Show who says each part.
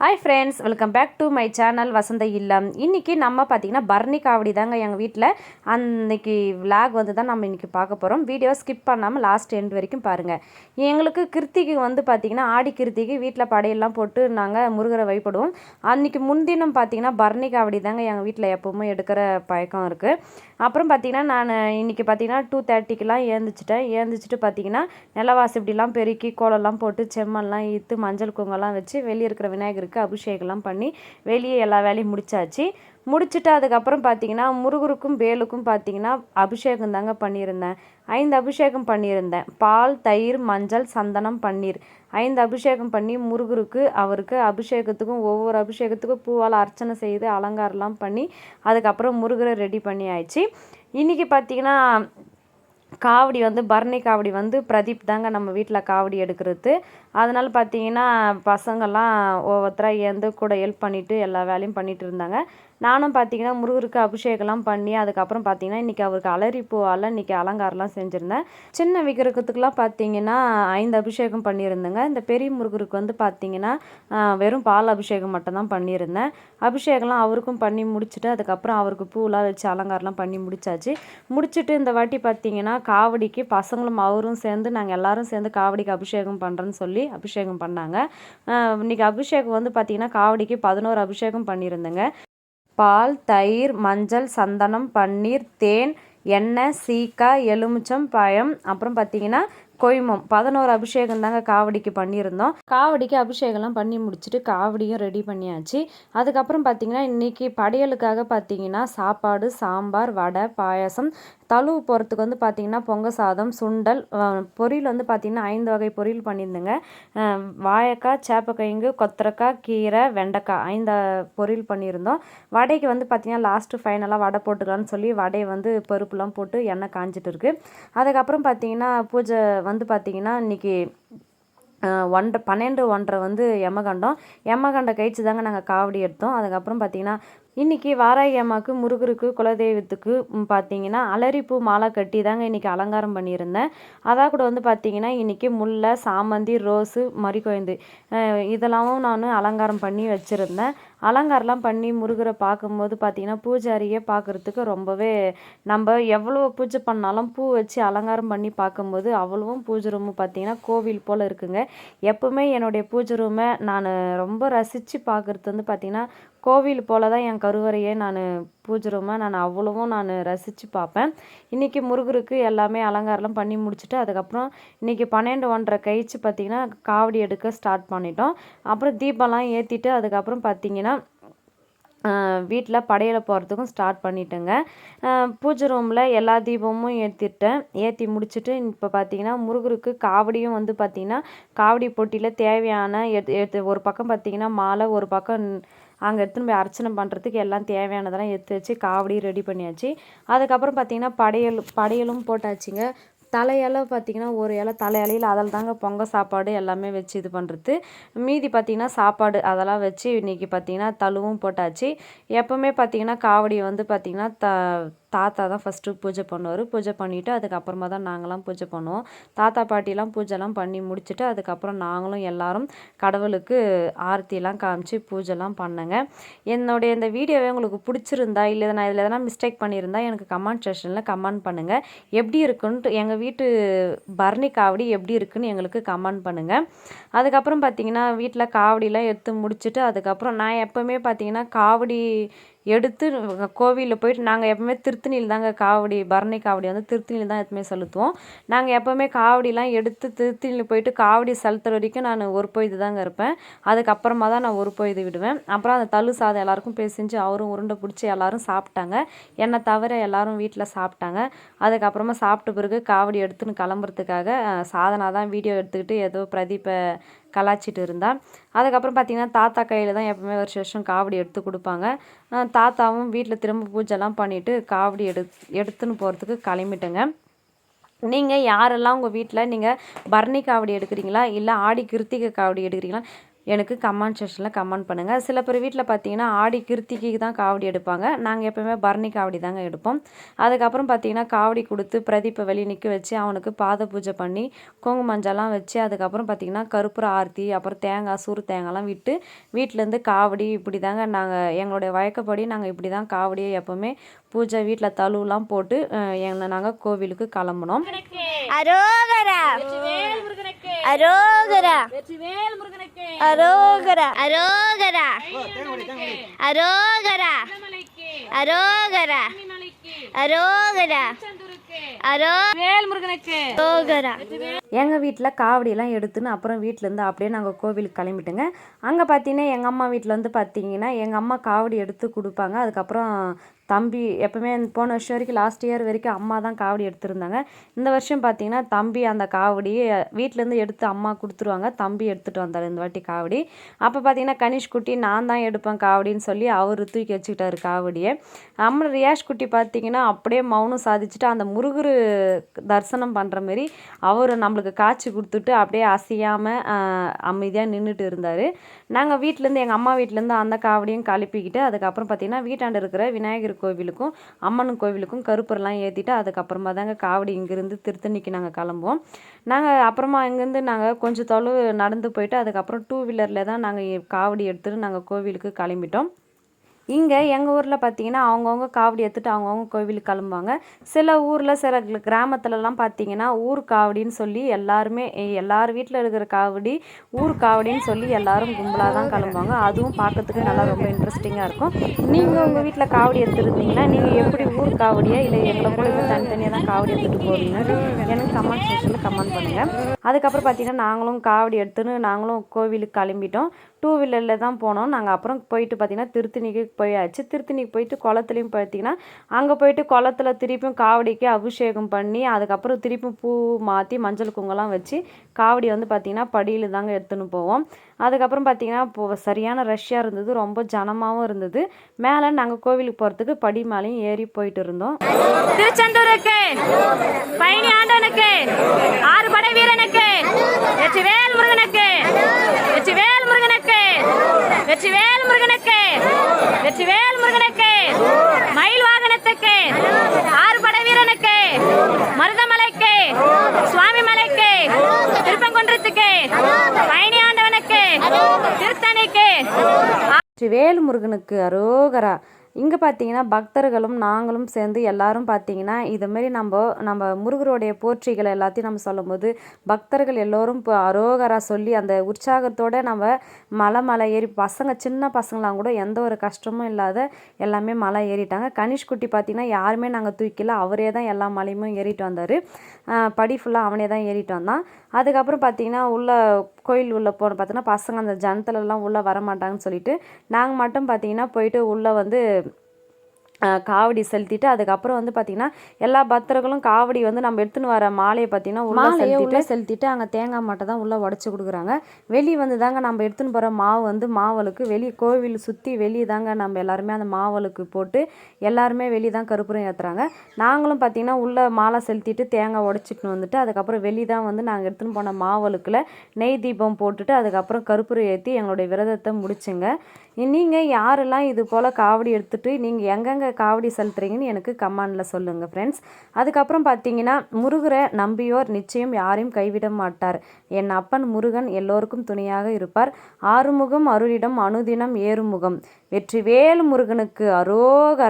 Speaker 1: Hi friends, welcome back to my channel Vasantha Illam. இன்றைக்கி நம்ம பார்த்திங்கன்னா பரணி காவடி தாங்க எங்கள் வீட்டில். அன்றைக்கி விளாக் வந்து தான் நம்ம இன்றைக்கி பார்க்க போகிறோம். வீடியோ ஸ்கிப் பண்ணாமல் லாஸ்ட் எண்ட் வரைக்கும் பாருங்கள். எங்களுக்கு கிருத்திகை வந்து பார்த்திங்கன்னா ஆடி கிருத்திகை வீட்டில் படையெல்லாம் போட்டு நாங்கள் முருகரை வழிபடுவோம். அன்றைக்கி முன்தினம் பார்த்திங்கன்னா பரணி காவடி தாங்க எங்கள் வீட்டில் எப்போவுமே எடுக்கிற பழக்கம் இருக்குது. அப்புறம் பார்த்திங்கன்னா நான் இன்றைக்கி பார்த்திங்கன்னா 2:30க்கெலாம் ஏந்திச்சிட்டு பார்த்திங்கன்னா நிலவாசி இப்படிலாம் பெருக்கி கோலம்லாம் போட்டு செம்மல்லாம் ஈத்து மஞ்சள் குங்கெல்லாம் வச்சு வெளியே இருக்கிற விநாயகருக்கு அபிஷேகம்லாம் பண்ணி வெளியே எல்லா வேலையும் முடிச்சுட்டு அதுக்கப்புறம் பார்த்திங்கன்னா முருகருக்கும் வேலுக்கும் பார்த்திங்கன்னா அபிஷேகம் தாங்க பண்ணியிருந்தேன். 5 அபிஷேகம் பண்ணியிருந்தேன். பால், தயிர், மஞ்சள், சந்தனம், பன்னீர் 5 அபிஷேகம் பண்ணி முருகருக்கு அவருக்கு அபிஷேகத்துக்கும் ஒவ்வொரு அபிஷேகத்துக்கும் பூவால் அர்ச்சனை செய்து அலங்காரம்லாம் பண்ணி அதுக்கப்புறம் முருகரை ரெடி பண்ணி ஆயிடுச்சு. இன்றைக்கி பார்த்திங்கன்னா காவடி வந்து பரணி காவடி வந்து பிரதீப் தாங்க நம்ம வீட்டில் காவடி எடுக்கிறது. அதனால் பார்த்திங்கன்னா பசங்கள்லாம் ஒவ்வொருத்தராக ஏந்து கூட ஹெல்ப் பண்ணிவிட்டு எல்லா வேலையும் பண்ணிகிட்டு இருந்தாங்க. நானும் பார்த்திங்கன்னா முருகருக்கு அபிஷேகம்லாம் பண்ணி அதுக்கப்புறம் பார்த்திங்கன்னா இன்றைக்கி அவருக்கு அலரி பூவால் இன்றைக்கி அலங்காரம்லாம் செஞ்சுருந்தேன். சின்ன விக்கிரகத்துக்கெலாம் பார்த்திங்கன்னா 5 அபிஷேகம் பண்ணியிருந்தேங்க. இந்த பெரிய முருகருக்கு வந்து பார்த்திங்கன்னா வெறும் பால் அபிஷேகம் மட்டும்தான் பண்ணியிருந்தேன். அபிஷேகம்லாம் அவருக்கும் பண்ணி முடிச்சுட்டு அதுக்கப்புறம் அவருக்கு பூவெலாம் வச்சு அலங்காரம்லாம் பண்ணி முடிச்சுட்டு இந்த வாட்டி பார்த்திங்கன்னா காவடிக்கு பசங்களும் அவரும் சேர்ந்து நாங்கள் எல்லோரும் சேர்ந்து காவடிக்கு அபிஷேகம் பண்ணுறேன்னு சொல்லி அபிஷேகம் பண்ணாங்க. இன்றைக்கி அபிஷேகம் வந்து பார்த்திங்கன்னா காவடிக்கு 11 அபிஷேகம் பண்ணியிருந்தேங்க. பால், தயிர், மஞ்சள், சந்தனம், பன்னீர், தேன், எண்ணெய், சீக்காய், எலுமிச்சம் பழம், அப்புறம் பார்த்திங்கன்னா கொய்மம் 11 அபிஷேகம் தாங்க காவடிக்கு பண்ணியிருந்தோம். காவடிக்கு அபிஷேகம்லாம் பண்ணி முடிச்சுட்டு காவடியும் ரெடி பண்ணியாச்சு. அதுக்கப்புறம் பார்த்திங்கன்னா இன்றைக்கி படையலுக்காக பார்த்திங்கன்னா சாப்பாடு, சாம்பார், வடை, பாயாசம், தழுவு போகிறதுக்கு வந்து பார்த்திங்கன்னா பொங்க சாதம், சுண்டல், பொரியல் வந்து பார்த்திங்கன்னா 5 வகை பொரியல் பண்ணியிருந்தேங்க. வாழைக்காய், சேப்பக்கிழங்கு, கொத்தரக்காய், கீரை, வெண்டைக்காய் 5 பொரியல் பண்ணியிருந்தோம். வடைக்கு வந்து பார்த்திங்கன்னா லாஸ்ட்டு ஃபைனலாக வடை போட்டுக்கலான்னு சொல்லி வடையை வந்து பருப்புலாம் போட்டு எண்ணெய் காஞ்சிட்டு இருக்குது. அதுக்கப்புறம் பார்த்திங்கன்னா பூஜை வந்து பார்த்திங்கன்னா இன்றைக்கி 12, 1:30 வந்து யமகண்டம் கழிச்சு தாங்க நாங்கள் காவடி எடுத்தோம். அதுக்கப்புறம் பார்த்திங்கன்னா இன்றைக்கி வாராகி அம்மாவுக்கு முருகருக்கு குலதெய்வத்துக்கு பார்த்திங்கன்னா அலரிப்பூ மாலை கட்டி தாங்க இன்றைக்கி அலங்காரம் பண்ணியிருந்தேன். அதான் கூட வந்து பார்த்திங்கன்னா இன்றைக்கி முல்லை, சாமந்தி, ரோஸு, மறிக்கொழுந்து இதெல்லாம் நான் அலங்காரம் பண்ணி வச்சுருந்தேன். அலங்காரம்லாம் பண்ணி முருகரை பார்க்கும்போது பார்த்திங்கன்னா பூஜாரியை பார்க்குறதுக்கு ரொம்பவே நம்ம எவ்வளோ பூஜை பண்ணாலும் பூ வச்சு அலங்காரம் பண்ணி பார்க்கும்போது அவ்வளவும் பூஜை ரூமு பார்த்திங்கன்னா கோவில் போல் இருக்குங்க. எப்போவுமே என்னுடைய பூஜை ரூமை நான் ரொம்ப ரசித்து பார்க்குறது வந்து பார்த்திங்கன்னா கோவில் போல் தான் என் கருவறையை பூஜை ரூமை அவ்வளவும் ரசித்து பார்ப்பேன். இன்றைக்கி முருகருக்கு எல்லாமே அலங்காரம்லாம் பண்ணி முடிச்சுட்டு அதுக்கப்புறம் இன்றைக்கி 12, 1:30 கழிச்சு பார்த்திங்கன்னா காவடி எடுக்க ஸ்டார்ட் பண்ணிட்டோம். அப்புறம் தீபம்லாம் ஏற்றிட்டு அதுக்கப்புறம் பார்த்திங்கன்னா வீட்டில் படையலை போகிறதுக்கும் ஸ்டார்ட் பண்ணிட்டேங்க. பூஜை ரூமில் எல்லா தீபமும் ஏற்றி முடிச்சுட்டு இப்போ பார்த்திங்கன்னா முருகருக்கு காவடியும் வந்து பார்த்திங்கன்னா காவடி போட்டியில் தேவையான ஒரு பக்கம் பார்த்திங்கன்னா மாலை, ஒரு பக்கம் அங்கே எடுத்துன்னு போய் அர்ச்சனை பண்ணுறதுக்கு எல்லாம் தேவையானதெல்லாம் எடுத்து வச்சு காவடி ரெடி பண்ணியாச்சு. அதுக்கப்புறம் பார்த்திங்கன்னா படையலும் போட்டாச்சுங்க. தலையில பார்த்திங்கன்னா ஒரு இலை தலையிலையில் அதில் தாங்க பொங்க சாப்பாடு எல்லாமே வச்சு இது பண்ணுறது. மீதி பார்த்திங்கன்னா சாப்பாடு அதெல்லாம் வச்சு இன்றைக்கி பார்த்திங்கன்னா தழுவும் போட்டாச்சு. எப்போவுமே பார்த்திங்கன்னா காவடி வந்து பார்த்திங்கன்னா தாத்தா தான் ஃபஸ்ட்டு பூஜை பண்ணுவார். பூஜை பண்ணிவிட்டு அதுக்கப்புறமா தான் நாங்களாம் பூஜை பண்ணுவோம். தாத்தா பாட்டிலாம் பூஜைலாம் பண்ணி முடிச்சுட்டு அதுக்கப்புறம் நாங்களும் எல்லோரும் கடவுளுக்கு ஆரத்திலாம் காமிச்சு பூஜைலாம் பண்ணேங்க. என்னுடைய இந்த வீடியோவை உங்களுக்கு பிடிச்சிருந்தா இல்லை நான் இதில் எதனா மிஸ்டேக் பண்ணியிருந்தா எனக்கு கமெண்ட் செக்ஷனில் கமெண்ட் பண்ணுங்கள். எப்படி இருக்குன்ட்டு எங்கள் வீட்டு பரணி காவடி எப்படி இருக்குன்னு எங்களுக்கு கமெண்ட் பண்ணுங்கள். அதுக்கப்புறம் பார்த்திங்கன்னா வீட்டில் காவடிலாம் எடுத்து முடிச்சுட்டு அதுக்கப்புறம் நான் எப்போவுமே பார்த்திங்கன்னா காவடி எடுத்து கோவிலில் போயிட்டு நாங்கள் எப்போவுமே திருத்தணியில் தாங்க பரணி காவடி வந்து திருத்தணியில் தான் எப்பவுமே செலுத்துவோம். நாங்கள் எப்போவுமே காவடிலாம் எடுத்து திருத்தணியில் போயிட்டு காவடி செலுத்துற வரைக்கும் நான் ஒரு பொழுது தாங்க இருப்பேன். அதுக்கப்புறமா தான் நான் ஒரு பொழுது விடுவேன். அப்புறம் அந்த தள்ளு சாதம் எல்லாருக்கும் பேசிஞ்சு அவரும் உருண்டை பிடிச்சி எல்லோரும் சாப்பிட்டாங்க. என்னை தவிர எல்லோரும் வீட்டில் சாப்பிட்டாங்க. அதுக்கப்புறமா சாப்பிட்ட பிறகு காவடி எடுத்துன்னு கிளம்புறதுக்காக சாதனா தான் வீடியோ எடுத்துக்கிட்டு ஏதோ பிரதீப்பை கலாச்சிட்டு இருந்தால். அதுக்கப்புறம் பார்த்திங்கன்னா தாத்தா கையில் தான் எப்போவுமே வருஷம் காவடி எடுத்து கொடுப்பாங்க. தாத்தாவும் வீட்டில் திரும்ப பூஜைலாம் பண்ணிவிட்டு காவடி எடுத்துன்னு போகிறதுக்கு கிளம்பிட்டேங்க. நீங்கள் யாரெல்லாம் உங்கள் வீட்டில் நீங்கள் பரணி காவடி எடுக்கிறீங்களா இல்லை ஆடி கிருத்திகை காவடி எடுக்கிறீங்களா? எனக்கு கமெண்ட் செக்ஷனில் கமெண்ட் பண்ணுங்கள். சில பேர் வீட்டில் பார்த்தீங்கன்னா ஆடி கிருத்திகைக்கு தான் காவடி எடுப்பாங்க. நாங்கள் எப்போவுமே பரணி காவடி தாங்க எடுப்போம். அதுக்கப்புறம் பார்த்தீங்கன்னா காவடி கொடுத்து பிரதீப்பை வெளியே நிற்க வச்சு அவனுக்கு பாத பூஜை பண்ணி குங்கும மஞ்சள்லாம் வச்சு அதுக்கப்புறம் பார்த்தீங்கன்னா கற்பூர ஆரத்தி அப்புறம் தேங்காய் சூறு தேங்காய்லாம் விட்டு வீட்டிலேருந்து காவடி இப்படி தாங்க எங்களுடைய வழக்கப்படி நாங்கள் இப்படி தான் காவடியை எப்போவுமே பூஜை வீட்டில் தழுவெலாம் போட்டு நாங்கள் கோவிலுக்கு கிளம்புனோம்.
Speaker 2: அரோகரா அரோகரா அரோகரா அரோகரா அரோகரா அரோகரா அரோகரா
Speaker 1: எங்கள் வீட்டில் காவடியெல்லாம் எடுத்துன்னு அப்புறம் வீட்டிலேருந்து அப்படியே நாங்கள் கோவிலுக்கு கிளம்பிட்டோங்க. அங்கே பார்த்தீங்கன்னா எங்கள் அம்மா வீட்டில் வந்து பார்த்தீங்கன்னா எங்கள் அம்மா காவடி எடுத்து கொடுப்பாங்க. அதுக்கப்புறம் தம்பி எப்போவுமே போன வருஷம் வரைக்கும் லாஸ்ட் இயர் வரைக்கும் அம்மா தான் காவடி எடுத்துருந்தாங்க. இந்த வருஷம் பார்த்தீங்கன்னா தம்பி அந்த காவடி வீட்டிலேருந்து எடுத்து அம்மா கொடுத்துருவாங்க. தம்பி எடுத்துகிட்டு வந்தார் இந்த வாட்டி காவடி. அப்போ பார்த்தீங்கன்னா கனிஷ் குட்டி நான் தான் எடுப்பேன் காவடின்னு சொல்லி அவர் தூக்கி வச்சுக்கிட்டாரு காவடியை. அம்மா ரியாஷ் குட்டி பார்த்தீங்கன்னா அப்படியே மௌனம் சாதிச்சுட்டு அந்த முருகர் தரிசனம் பண்ணுற மாரி அவர் நம்மளுக்கு காட்சி கொடுத்துட்டு அப்படியே அசையாமல் அமைதியாக நின்றுட்டு இருந்தார். நாங்கள் வீட்டிலேருந்து எங்கள் அம்மா வீட்டிலேருந்து அந்த காவடியும் கழுப்பிக்கிட்டு அதுக்கப்புறம் பார்த்தீங்கன்னா வீட்டாண்டு இருக்கிற விநாயகர் கோவிலுக்கும் அம்மன் கோவிலுக்கும் கருப்பரெல்லாம் ஏற்றிட்டு அதுக்கப்புறமா தாங்க காவடி இங்கேருந்து திருத்தணிக்கு நாங்கள் கிளம்புவோம். நாங்கள் அப்புறமா இங்கேருந்து நாங்கள் கொஞ்சம் தொலைவு நடந்து போயிட்டு அதுக்கப்புறம் 2 வீலரில் தான் நாங்கள் காவடி எடுத்துகிட்டு நாங்கள் கோவிலுக்கு கிளம்பிட்டோம். இங்கே எங்கள் ஊரில் பார்த்தீங்கன்னா அவங்கவுங்க காவடி எடுத்துகிட்டு அவங்கவுங்க கோவிலுக்கு கிளம்புவாங்க. சில ஊரில் சில கிராமத்துலலாம் பார்த்தீங்கன்னா ஊர் காவடின்னு சொல்லி எல்லாருமே எல்லார் வீட்டில் இருக்கிற காவடி ஊர் காவடின்னு சொல்லி எல்லாரும் கும்பலாக தான் கிளம்புவாங்க. அதுவும் பார்க்கறதுக்கு நல்லா ரொம்ப இன்ட்ரெஸ்டிங்காக இருக்கும். நீங்கள் உங்கள் வீட்டில் காவடி எடுத்துருந்தீங்கன்னா நீங்கள் எப்படி ஊர் காவடியா இல்லை எங்களை கூட தனித்தனியாக தான் காவடி எடுத்துகிட்டு போவீங்கன்னு எனக்கு கமெண்ட் செக்ஷனில் கமெண்ட் பண்ணுங்கள். அதுக்கப்புறம் பார்த்தீங்கன்னா நாங்களும் காவடி எடுத்துன்னு நாங்களும் கோவிலுக்கு கிளம்பிட்டோம். 2 வீலரில் தான் போனோம். நாங்கள் அப்புறம் போயிட்டு பார்த்தீங்கன்னா திருத்தணிக்கு போயாச்சு. திருத்தணிக்கு போயிட்டு குளத்துலையும் பார்த்தீங்கன்னா அங்கே போயிட்டு குளத்துல திருப்பியும் காவடிக்கு அபிஷேகம் பண்ணி அதுக்கப்புறம் திருப்பியும் பூ மாற்றி மஞ்சள் குங்குமம்லாம் வச்சு காவடி வந்து பார்த்திங்கன்னா படியில் தாங்க எடுத்துன்னு போவோம். அதுக்கப்புறம் பார்த்திங்கன்னா சரியான ரஷ்யாக இருந்தது, ரொம்ப ஜனமாகவும் இருந்தது. மேலே நாங்கள் கோவிலுக்கு போகிறதுக்கு படி மேலேயும் ஏறி போயிட்டு இருந்தோம்.
Speaker 2: திருச்செந்தூருக்கு பழனி ஆண்டவனுக்கு ஆறுபடை வீரனுக்கு வெற்றிவேல் முருகனுக்கு வெற்றிவேல் முருகனுக்கு வெற்றிவேல் முருகனுக்கு வெற்றிவேல் முருகனுக்கு மயில் வாகனத்துக்கு ஆறுபடை வீரனுக்கு மருதமலைக்கு சுவாமி மலைக்கு திருப்பங்குன்றத்துக்கு பழனி ஆண்டவனுக்கு திருத்தணிக்கு
Speaker 1: வெற்றிவேல் முருகனுக்கு அரோகரா. இங்கே பார்த்தீங்கன்னா பக்தர்களும் நாங்களும் சேர்ந்து எல்லாரும் பார்த்தீங்கன்னா இதுமாரி நம்ம முருகருடைய போற்றிகளை எல்லாத்தையும் நம்ம சொல்லும்போது பக்தர்கள் எல்லோரும் இப்போ அரோகரா சொல்லி அந்த உற்சாகத்தோடு நம்ம மலை ஏறி சின்ன பசங்களாம் கூட எந்த ஒரு கஷ்டமும் இல்லாத எல்லாமே மலை ஏறிட்டாங்க. கனிஷ் குட்டி பார்த்தீங்கன்னா யாருமே நாங்கள் தூக்கல, அவரே தான் எல்லா மலையுமே ஏறிட்டு வந்தார். படி ஃபுல்லாக அவனே தான் ஏறிட்டு வந்தான். அதுக்கப்புறம் பார்த்தீங்கன்னா உள்ள கோயில் உள்ளே பார்த்தீங்கன்னா பசங்க அந்த ஜனத்துலலாம் உள்ளே வரமாட்டாங்கன்னு சொல்லிட்டு நாங்கள் மட்டும் பார்த்தீங்கன்னா போயிட்டு உள்ளே வந்து காவடி செலுத்திட்டு அதுக்கப்புறம் வந்து பார்த்திங்கன்னா எல்லா பக்தர்களும் காவடி வந்து நம்ம எடுத்துன்னு வர மாலையை பார்த்திங்கன்னா உள்ளே செலுத்திட்டு அங்கே தேங்காய் மாட்டை தான் உள்ளே உடச்சி கொடுக்குறாங்க. வெளியே வந்து தாங்க நம்ம எடுத்துன்னு போகிற மாவு வந்து மாவலுக்கு வெளியே கோவில் சுற்றி வெளியே தாங்க நம்ம எல்லாருமே அந்த மாவலுக்கு போட்டு எல்லாருமே வெளியே தான் கருப்புரம் ஏற்றுறாங்க. நாங்களும் பார்த்திங்கன்னா உள்ளே மாலை செலுத்திட்டு தேங்காய் உடச்சிட்டு வந்துட்டு அதுக்கப்புறம் வெளியே தான் வந்து நாங்கள் எடுத்துன்னு போன மாவலுக்குள்ள நெய் தீபம் போட்டுட்டு அதுக்கப்புறம் கருப்புரம் ஏற்றி எங்களுடைய விரதத்தை முடிச்சுங்க. நீங்கள் யாரெல்லாம் இது போல் காவடி எடுத்துகிட்டு நீங்கள் எங்கெங்கே காவடி செலுத்துறீங்கன்னு எனக்கு கமெண்டில் சொல்லுங்கள் ஃப்ரெண்ட்ஸ். அதுக்கப்புறம் பார்த்தீங்கன்னா முருகரை நம்பியோர் நிச்சயம் யாரையும் கைவிட மாட்டார். என் அப்பன் முருகன் எல்லோருக்கும் துணையாக இருப்பார். ஆறுமுகம் அருளிடம் அனுதினம் ஏறுமுகம். வெற்றிவேல் முருகனுக்கு அரோகரா.